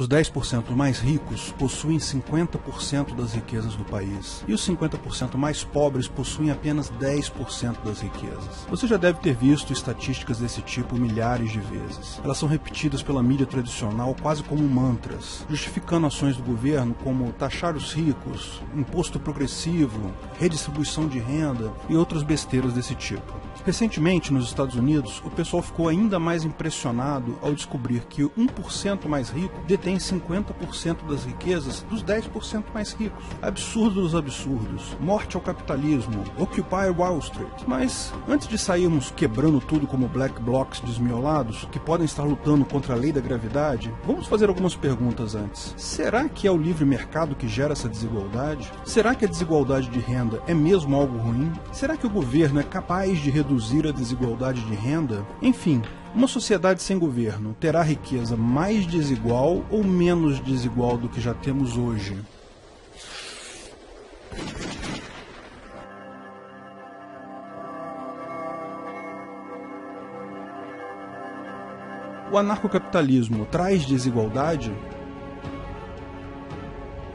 Os 10% mais ricos possuem 50% das riquezas do país, e os 50% mais pobres possuem apenas 10% das riquezas. Você já deve ter visto estatísticas desse tipo milhares de vezes. Elas são repetidas pela mídia tradicional quase como mantras, justificando ações do governo como taxar os ricos, imposto progressivo, redistribuição de renda e outras besteiras desse tipo. Recentemente, nos Estados Unidos, o pessoal ficou ainda mais impressionado ao descobrir que o 1% mais rico detém 50% das riquezas dos 10% mais ricos. Absurdo dos absurdos. Morte ao capitalismo. Occupy Wall Street. Mas, antes de sairmos quebrando tudo como black blocs desmiolados, que podem estar lutando contra a lei da gravidade, vamos fazer algumas perguntas antes. Será que é o livre mercado que gera essa desigualdade? Será que a desigualdade de renda é mesmo algo ruim? Será que o governo é capaz de reduzir a desigualdade de renda? Enfim, uma sociedade sem governo terá riqueza mais desigual ou menos desigual do que já temos hoje? O anarcocapitalismo traz desigualdade?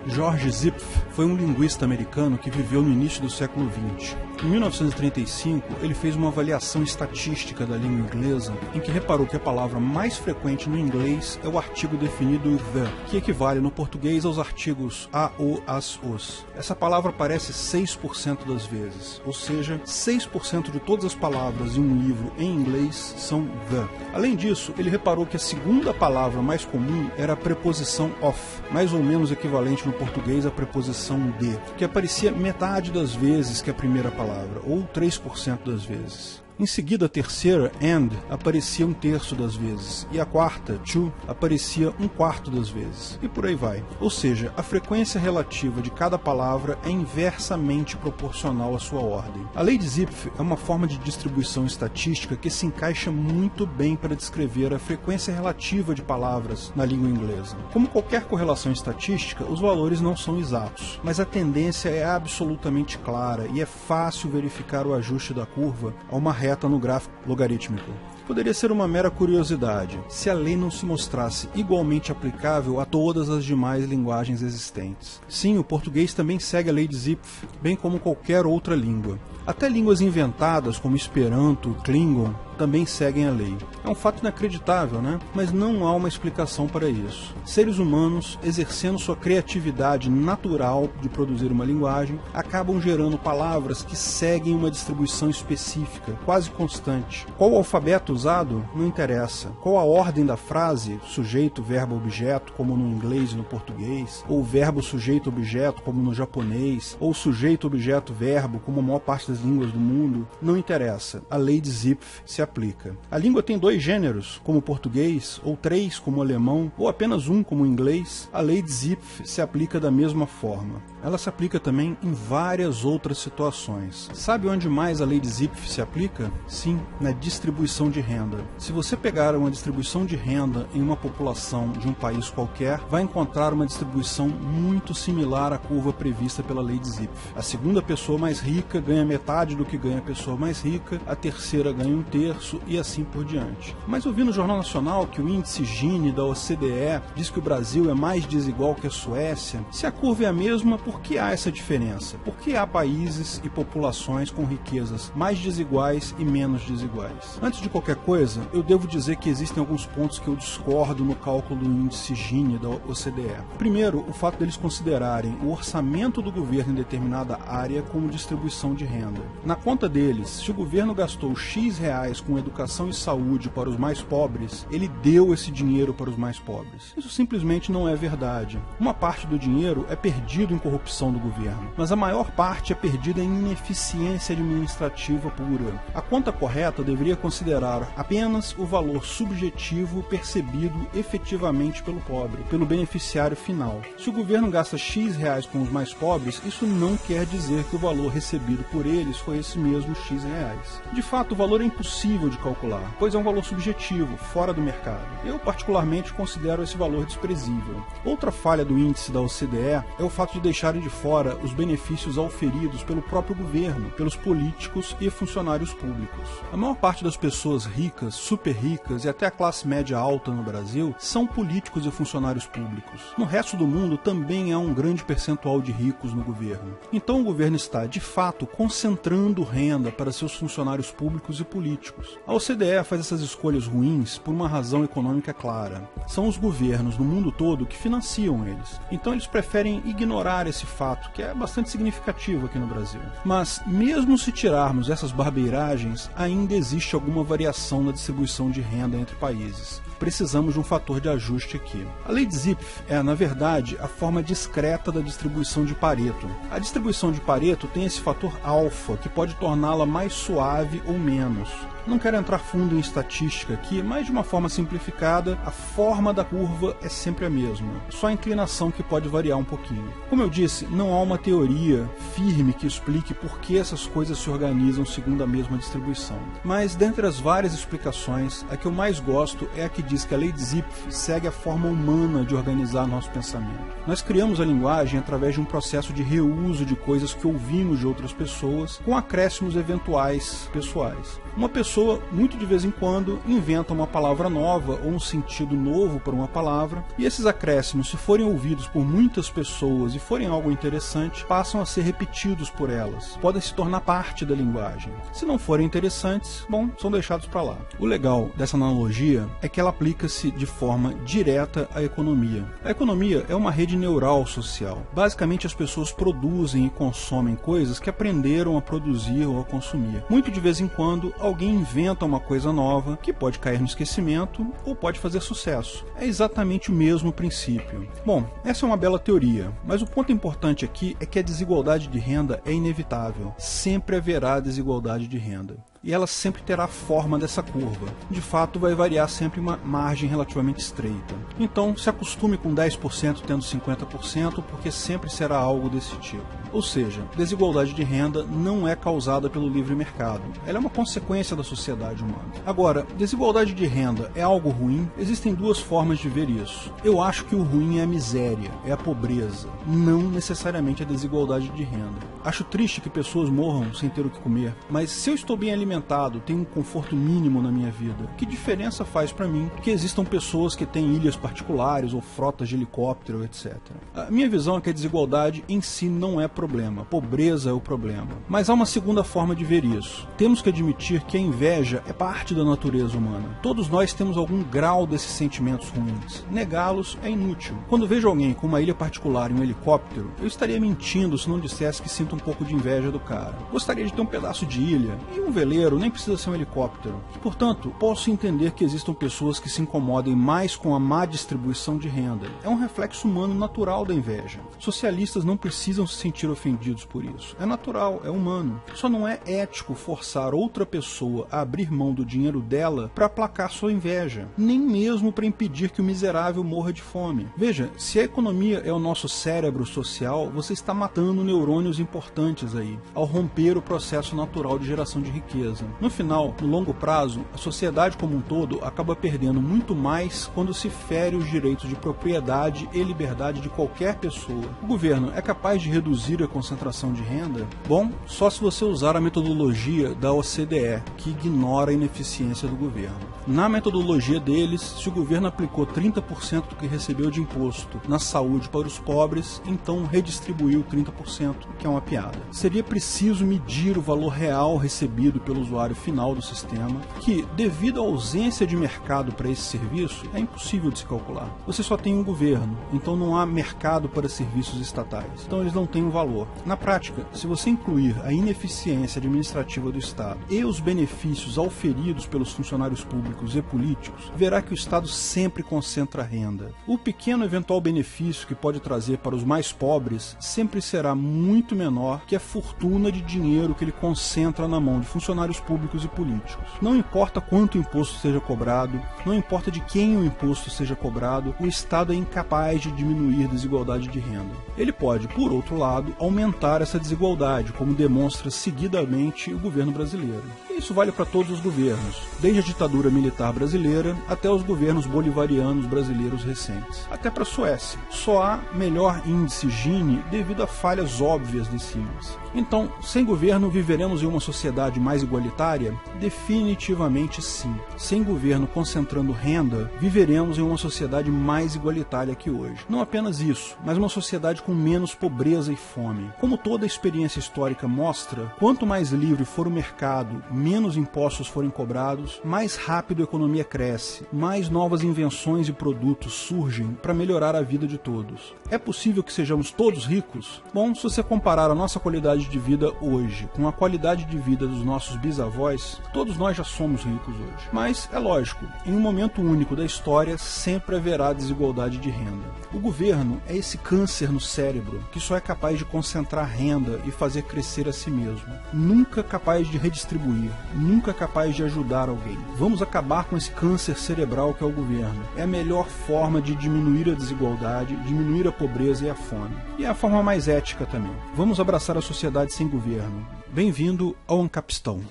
George Zipf foi um linguista americano que viveu no início do século XX. Em 1935, ele fez uma avaliação estatística da língua inglesa em que reparou que a palavra mais frequente no inglês é o artigo definido the, que equivale no português aos artigos a, o, as, os. Essa palavra aparece 6% das vezes, ou seja, 6% de todas as palavras em um livro em inglês são the. Além disso, ele reparou que a segunda palavra mais comum era a preposição of, mais ou menos equivalente no português à preposição de, que aparecia metade das vezes que a primeira palavra, ou 3% das vezes. Em seguida, a terceira, and, aparecia 1/3 das vezes, e a quarta, to, aparecia 1/4 das vezes, e por aí vai. Ou seja, a frequência relativa de cada palavra é inversamente proporcional à sua ordem. A lei de Zipf é uma forma de distribuição estatística que se encaixa muito bem para descrever a frequência relativa de palavras na língua inglesa. Como qualquer correlação estatística, os valores não são exatos, mas a tendência é absolutamente clara e é fácil verificar o ajuste da curva a uma reta no gráfico logarítmico. Poderia ser uma mera curiosidade, se a lei não se mostrasse igualmente aplicável a todas as demais linguagens existentes. Sim, o português também segue a lei de Zipf, bem como qualquer outra língua. Até línguas inventadas, como Esperanto, Klingon, também seguem a lei. É um fato inacreditável, né? Mas não há uma explicação para isso. Seres humanos, exercendo sua criatividade natural de produzir uma linguagem, acabam gerando palavras que seguem uma distribuição específica, quase constante. Qual o alfabeto usado? Não interessa. Qual a ordem da frase, sujeito, verbo, objeto, como no inglês e no português, ou verbo, sujeito, objeto, como no japonês, ou sujeito, objeto, verbo, como a maior parte das línguas do mundo? Não interessa. A lei de Zipf se aplica. A língua tem 2 gêneros, como o português, ou 3, como o alemão, ou apenas 1, como o inglês. A lei de Zipf se aplica da mesma forma. Ela se aplica também em várias outras situações. Sabe onde mais a lei de Zipf se aplica? Sim, na distribuição de renda. Se você pegar uma distribuição de renda em uma população de um país qualquer, vai encontrar uma distribuição muito similar à curva prevista pela lei de Zipf. A segunda pessoa mais rica ganha metade do que ganha a pessoa mais rica, a terceira ganha 1/3, e assim por diante. Mas eu vi no Jornal Nacional que o índice Gini da OCDE diz que o Brasil é mais desigual que a Suécia. Se a curva é a mesma, por que há essa diferença? Por que há países e populações com riquezas mais desiguais e menos desiguais? Antes de qualquer coisa, eu devo dizer que existem alguns pontos que eu discordo no cálculo do índice Gini da OCDE. Primeiro, o fato deles considerarem o orçamento do governo em determinada área como distribuição de renda. Na conta deles, se o governo gastou X reais com educação e saúde para os mais pobres, ele deu esse dinheiro para os mais pobres. Isso simplesmente não é verdade. Uma parte do dinheiro é perdido em corrupção do governo, mas a maior parte é perdida em ineficiência administrativa pura. A conta correta deveria considerar apenas o valor subjetivo percebido efetivamente pelo pobre, pelo beneficiário final. Se o governo gasta X reais com os mais pobres, isso não quer dizer que o valor recebido por eles foi esse mesmo X reais. De fato, o valor é impossível de calcular, pois é um valor subjetivo, fora do mercado. Eu particularmente considero esse valor desprezível. Outra falha do índice da OCDE é o fato de deixar deixarem de fora os benefícios auferidos pelo próprio governo, pelos políticos e funcionários públicos. A maior parte das pessoas ricas, super ricas e até a classe média alta no Brasil são políticos e funcionários públicos. No resto do mundo também há um grande percentual de ricos no governo. Então o governo está, de fato, concentrando renda para seus funcionários públicos e políticos. A OCDE faz essas escolhas ruins por uma razão econômica clara. São os governos no mundo todo que financiam eles. Então eles preferem ignorar esse fato, que é bastante significativo aqui no Brasil. Mas, mesmo se tirarmos essas barbeiragens, ainda existe alguma variação na distribuição de renda entre países. Precisamos de um fator de ajuste aqui. A lei de Zipf é, na verdade, a forma discreta da distribuição de Pareto. A distribuição de Pareto tem esse fator alfa, que pode torná-la mais suave ou menos. Não quero entrar fundo em estatística aqui, mas de uma forma simplificada, a forma da curva é sempre a mesma, só a inclinação que pode variar um pouquinho. Como eu disse, não há uma teoria firme que explique por que essas coisas se organizam segundo a mesma distribuição. Mas, dentre as várias explicações, a que eu mais gosto é a que diz que a lei de Zipf segue a forma humana de organizar nosso pensamento. Nós criamos a linguagem através de um processo de reuso de coisas que ouvimos de outras pessoas, com acréscimos eventuais pessoais. Uma pessoa, muito de vez em quando, inventa uma palavra nova ou um sentido novo para uma palavra, e esses acréscimos, se forem ouvidos por muitas pessoas e forem algo interessante, passam a ser repetidos por elas, podem se tornar parte da linguagem. Se não forem interessantes, bom, são deixados para lá. O legal dessa analogia é que ela aplica-se de forma direta à economia. A economia é uma rede neural social. Basicamente, as pessoas produzem e consomem coisas que aprenderam a produzir ou a consumir. Muito de vez em quando, alguém inventa uma coisa nova que pode cair no esquecimento ou pode fazer sucesso. É exatamente o mesmo princípio. Bom, essa é uma bela teoria, mas o ponto importante aqui é que a desigualdade de renda é inevitável. Sempre haverá desigualdade de renda. E ela sempre terá a forma dessa curva. De fato, vai variar sempre uma margem relativamente estreita. Então, se acostume com 10% tendo 50%, porque sempre será algo desse tipo. Ou seja, desigualdade de renda não é causada pelo livre mercado. Ela é uma consequência da sociedade humana. Agora, desigualdade de renda é algo ruim? Existem duas formas de ver isso. Eu acho que o ruim é a miséria, é a pobreza, não necessariamente a desigualdade de renda. Acho triste que pessoas morram sem ter o que comer, mas se eu estou bem alimentado, tenho um conforto mínimo na minha vida, que diferença faz para mim que existam pessoas que têm ilhas particulares ou frotas de helicóptero, etc. A minha visão é que a desigualdade em si não é problema, a pobreza é o problema. Mas há uma segunda forma de ver isso. Temos que admitir que a inveja é parte da natureza humana. Todos nós temos algum grau desses sentimentos ruins. Negá-los é inútil. Quando vejo alguém com uma ilha particular e um helicóptero, eu estaria mentindo se não dissesse que sinto um pouco de inveja do cara. Gostaria de ter um pedaço de ilha e um veleiro, nem precisa ser um helicóptero. Portanto, posso entender que existam pessoas que se incomodem mais com a má distribuição de renda. É um reflexo humano natural da inveja. Socialistas não precisam se sentir ofendidos por isso. É natural, é humano. Só não é ético forçar outra pessoa a abrir mão do dinheiro dela para aplacar sua inveja, nem mesmo para impedir que o miserável morra de fome. Veja, se a economia é o nosso cérebro social, você está matando neurônios importantes aí, ao romper o processo natural de geração de riqueza. No final, no longo prazo, a sociedade como um todo acaba perdendo muito mais quando se fere os direitos de propriedade e liberdade de qualquer pessoa. O governo é capaz de reduzir a concentração de renda? Bom, só se você usar a metodologia da OCDE, que ignora a ineficiência do governo. Na metodologia deles, se o governo aplicou 30% do que recebeu de imposto na saúde para os pobres, então redistribuiu 30%, que é uma piada. Seria preciso medir o valor real recebido pelo usuário final do sistema, que, devido à ausência de mercado para esse serviço, é impossível de se calcular. Você só tem um governo, então não há mercado para serviços estatais. Então eles não têm um valor. Na prática, se você incluir a ineficiência administrativa do Estado e os benefícios auferidos pelos funcionários públicos e políticos, verá que o Estado sempre concentra renda. O pequeno eventual benefício que pode trazer para os mais pobres sempre será muito menor que a fortuna de dinheiro que ele concentra na mão de funcionários públicos e políticos. Não importa quanto imposto seja cobrado, não importa de quem o imposto seja cobrado, o Estado é incapaz de diminuir a desigualdade de renda. Ele pode, por outro lado, aumentar essa desigualdade, como demonstra seguidamente o governo brasileiro. E E isso vale para todos os governos, desde a ditadura militar brasileira até os governos bolivarianos brasileiros recentes. Até para a Suécia. Só há melhor índice Gini devido a falhas óbvias desse índice. Então, sem governo, viveremos em uma sociedade mais igualitária? Definitivamente sim. Sem governo concentrando renda, viveremos em uma sociedade mais igualitária que hoje. Não apenas isso, mas uma sociedade com menos pobreza e fome. Como toda a experiência histórica mostra, quanto mais livre for o mercado, menos impostos forem cobrados, mais rápido a economia cresce, mais novas invenções e produtos surgem para melhorar a vida de todos. É possível que sejamos todos ricos? Bom, se você comparar a nossa qualidade de vida hoje com a qualidade de vida dos nossos bisavós, todos nós já somos ricos hoje. Mas, é lógico, em um momento único da história sempre haverá desigualdade de renda. O governo é esse câncer no cérebro que só é capaz de concentrar renda e fazer crescer a si mesmo. Nunca capaz de redistribuir, nunca capaz de ajudar alguém. Vamos acabar com esse câncer cerebral que é o governo. É a melhor forma de diminuir a desigualdade, diminuir a pobreza e a fome. E é a forma mais ética também. Vamos abraçar a sociedade sem governo. Bem-vindo ao Ancapistão.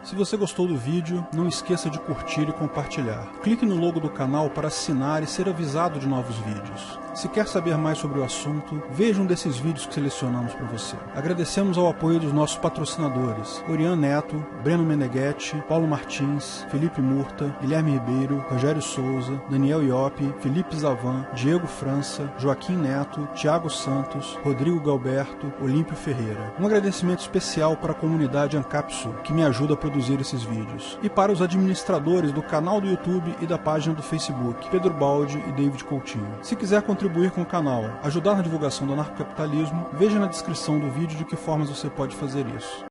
Se você gostou do vídeo, não esqueça de curtir e compartilhar. Clique no logo do canal para assinar e ser avisado de novos vídeos. Se quer saber mais sobre o assunto, veja um desses vídeos que selecionamos para você. Agradecemos ao apoio dos nossos patrocinadores: Orian Neto, Breno Meneghetti, Paulo Martins, Felipe Murta, Guilherme Ribeiro, Rogério Souza, Daniel Iopi, Felipe Zavan, Diego França, Joaquim Neto, Thiago Santos, Rodrigo Galberto, Olímpio Ferreira. Um agradecimento especial para a comunidade Ancapsu, que me ajuda a produzir esses vídeos. E para os administradores do canal do YouTube e da página do Facebook, Pedro Baldi e David Coutinho. Se quiser contribuir com o canal, ajudar na divulgação do anarcocapitalismo, veja na descrição do vídeo de que formas você pode fazer isso.